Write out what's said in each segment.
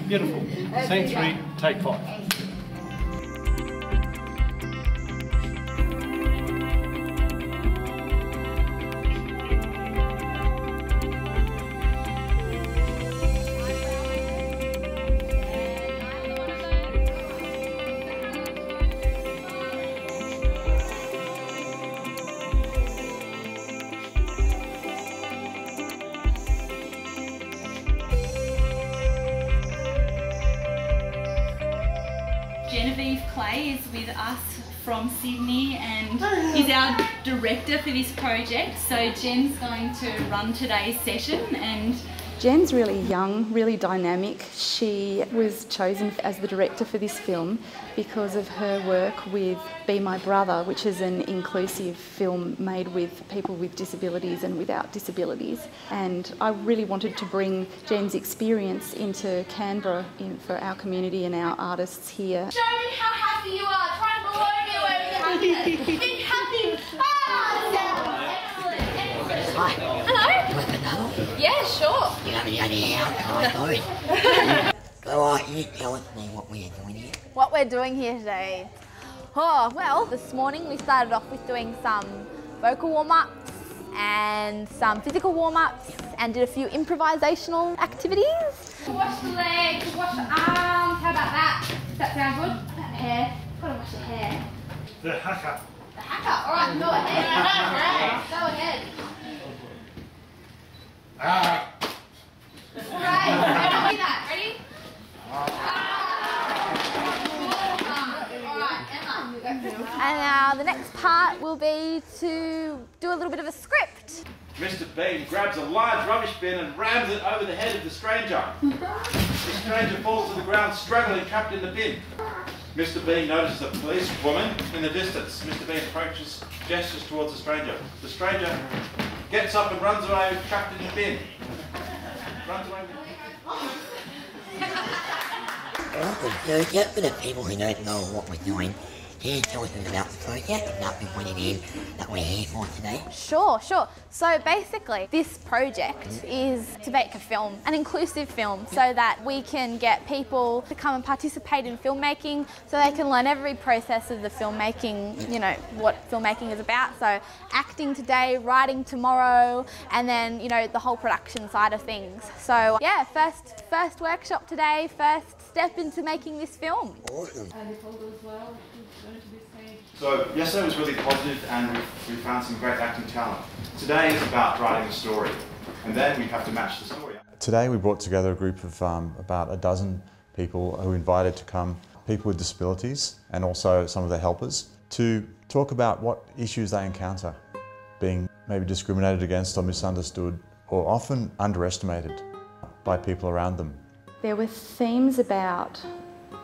Beautiful. Scene 3, take 5. Clay is with us from Sydney and is our director for this project. So Jen's going to run today's session. And Jen's really young, really dynamic. She was chosen as the director for this film because of her work with Be My Brother, which is an inclusive film made with people with disabilities and without disabilities. And I really wanted to bring Jen's experience into Canberra for our community and our artists here. Show me how happy you are. Try and blow me away with your happiness. Be happy. Excellent. Excellent. Hi. Hello. You want another? Yeah, sure. You have any idea how I'm going? Go on, you tell me what we're doing here. What we're doing here today? Oh, well, this morning we started off with doing some vocal warm-ups and some physical warm-ups and did a few improvisational activities. Wash the legs, wash the arms. How about that? Does that sound good? What about the hair? Gotta wash the hair. The haka. The haka. All right, go ahead. Go ahead. Ah. All right, do that. Ready? And now the next part will be to do a little bit of a script. Mr. Bean grabs a large rubbish bin and rams it over the head of the stranger. The stranger falls to the ground, struggling, trapped in the bin. Mr. Bean notices a policewoman in the distance. Mr. Bean approaches, gestures towards the stranger. The stranger gets up and runs away, trapped in the bin. Runs away. Welcome to the for the people who don't know what we're doing. Can you tell us about the project and nothing what it is that we're here for today? Sure. So basically, this project is to make a film, an inclusive film, so that we can get people to come and participate in filmmaking, so they can learn every process of the filmmaking, you know, what filmmaking is about. So acting today, writing tomorrow, and then, you know, the whole production side of things. So yeah, first workshop today, first step into making this film. Awesome. So yesterday was really positive and we found some great acting talent. Today is about writing a story, and then we have to match the story. Today we brought together a group of about a dozen people who invited to come, people with disabilities and also some of their helpers, to talk about what issues they encounter, being maybe discriminated against or misunderstood or often underestimated by people around them. There were themes about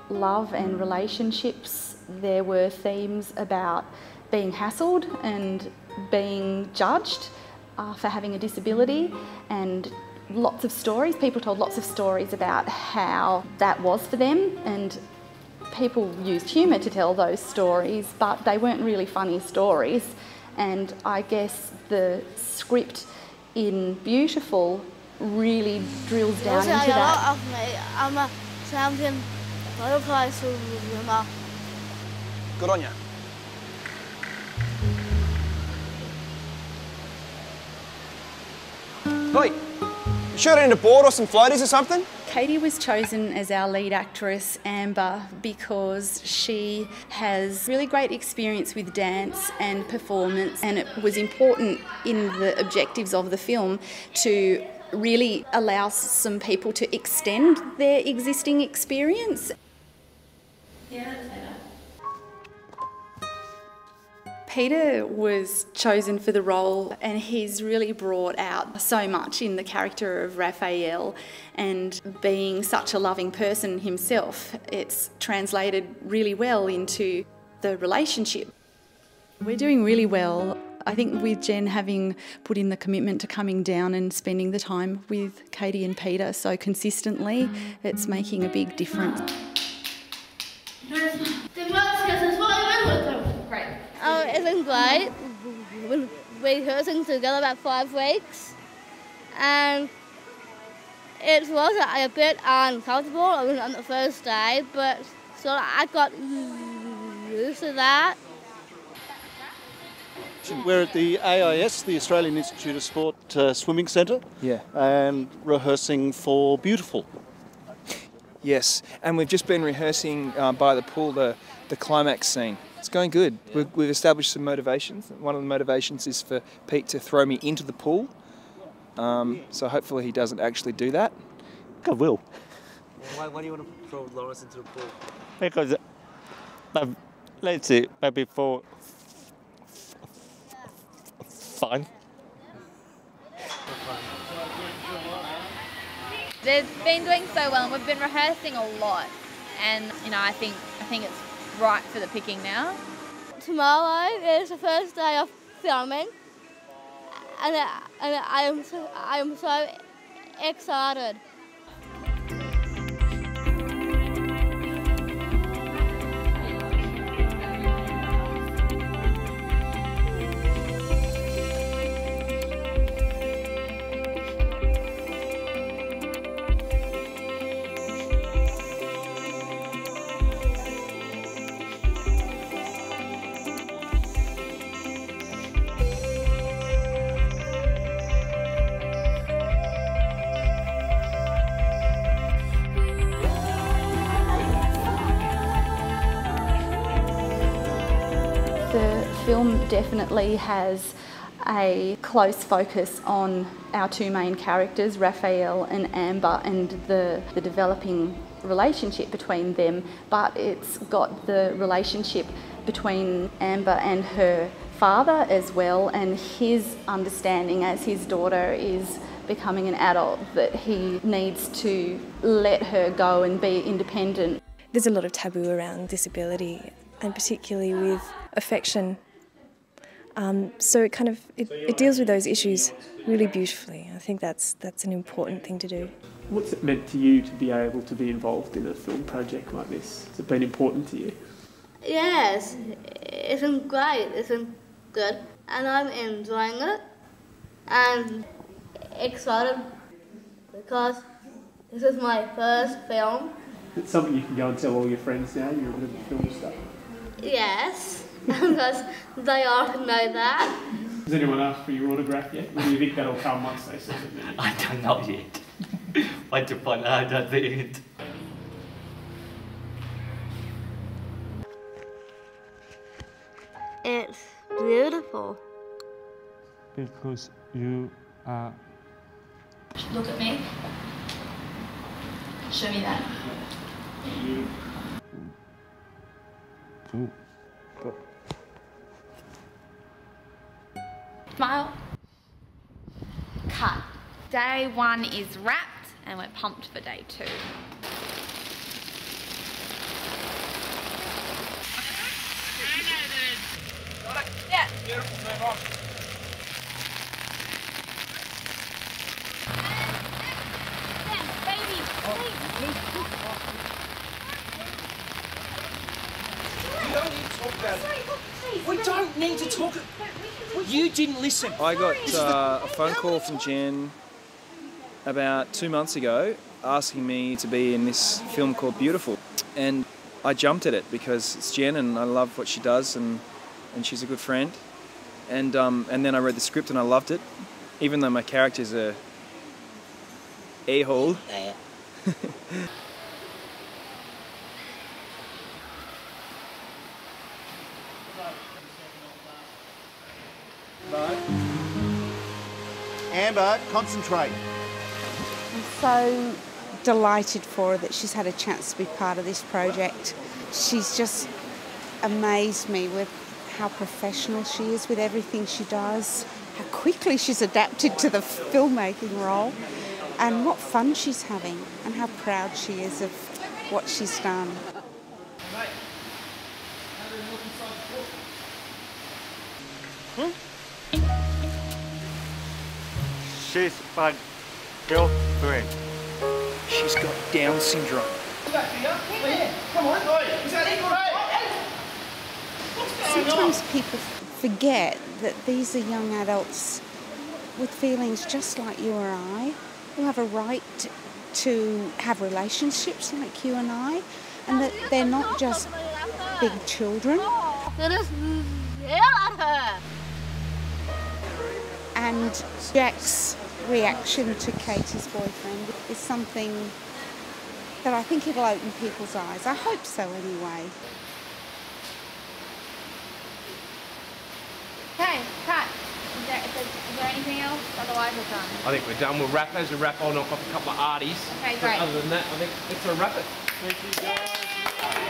love and relationships. There were themes about being hassled and being judged for having a disability, and lots of stories. People told lots of stories about how that was for them, and people used humour to tell those stories, but they weren't really funny stories. And I guess the script in Beautiful really drills down into that. I'm a champion butterfly swimmer. Good on you. Hey, you sure in a board or some floaties or something? Katie was chosen as our lead actress, Amber, because she has really great experience with dance and performance, and it was important in the objectives of the film to really allow some people to extend their existing experience. Peter was chosen for the role, and he's really brought out so much in the character of Raphael, and being such a loving person himself, it's translated really well into the relationship. We're doing really well. I think with Jen having put in the commitment to coming down and spending the time with Katie and Peter so consistently, it's making a big difference. Great. It's been great. We're rehearsing together about 5 weeks, and It was a bit uncomfortable on the first day, but so I got used to that. We're at the AIS, the Australian Institute of Sport Swimming Centre, and rehearsing for Beautiful. Yes, and we've just been rehearsing by the pool the climax scene. It's going good. We've established some motivations. One of the motivations is for Pete to throw me into the pool. So hopefully he doesn't actually do that. I will. Why do you want to throw Lawrence into the pool? Because, let's see, maybe for fun. They've been doing so well, and we've been rehearsing a lot. And I think it's right for the picking now. Tomorrow is the first day of filming, and I am so excited. The film definitely has a close focus on our two main characters, Raphael and Amber, and the developing relationship between them, but it's got the relationship between Amber and her father as well, and his understanding as his daughter is becoming an adult that he needs to let her go and be independent. There's a lot of taboo around disability, and particularly with affection. So it deals with those issues really beautifully. I think that's an important thing to do. What's it meant to you to be able to be involved in a film project like this? Has it been important to you? Yes, it's great, it's good, and I'm enjoying it and excited because this is my first film. It's something you can go and tell all your friends now, you're a bit of a film star. Yes, because they all know that. Has anyone asked for your autograph yet? Or do you think that'll come once they see it? I don't know yet. Wait to find out at the end. It's beautiful. Because you are... Look at me. Show me that. Smile. Cut. Day 1 is wrapped and we're pumped for day 2. Yeah. Beautiful, move on. We don't need to talk. You didn't listen. I got a phone call from Jen about 2 months ago asking me to be in this film called Beautiful, and I jumped at it because it's Jen and I love what she does, and she's a good friend, and then I read the script and I loved it, even though my character's a a-hole. Amber, concentrate. I'm so delighted for her that she's had a chance to be part of this project. She's just amazed me with how professional she is with everything she does, how quickly she's adapted to the filmmaking role, and what fun she's having, and how proud she is of what she's done. She's my girlfriend. She's got Down syndrome. Sometimes people forget that these are young adults with feelings just like you or I, who have a right to have relationships like you and I, and that they're not just big children. And Jack's reaction to Katie's boyfriend is something that I think it'll open people's eyes. I hope so anyway. Okay, cut. Is there anything else? Otherwise we're done. I think we're done. We'll wrap as a wrap. I'll knock off a couple of arties. Okay, But great. other than that, I think it's a wrap it. Thank you guys.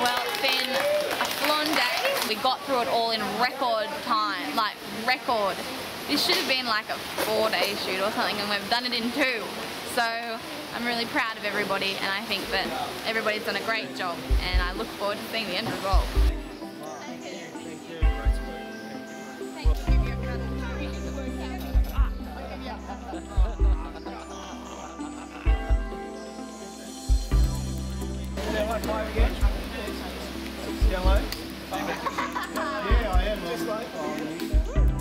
Well, it's been a full-on day. We got through it all in record time, like record. This should have been like a 4-day shoot or something, and we've done it in 2. So I'm really proud of everybody, and I think that everybody's done a great job, and I look forward to seeing the end result. High five again. Yellow. Yeah, I am. Just like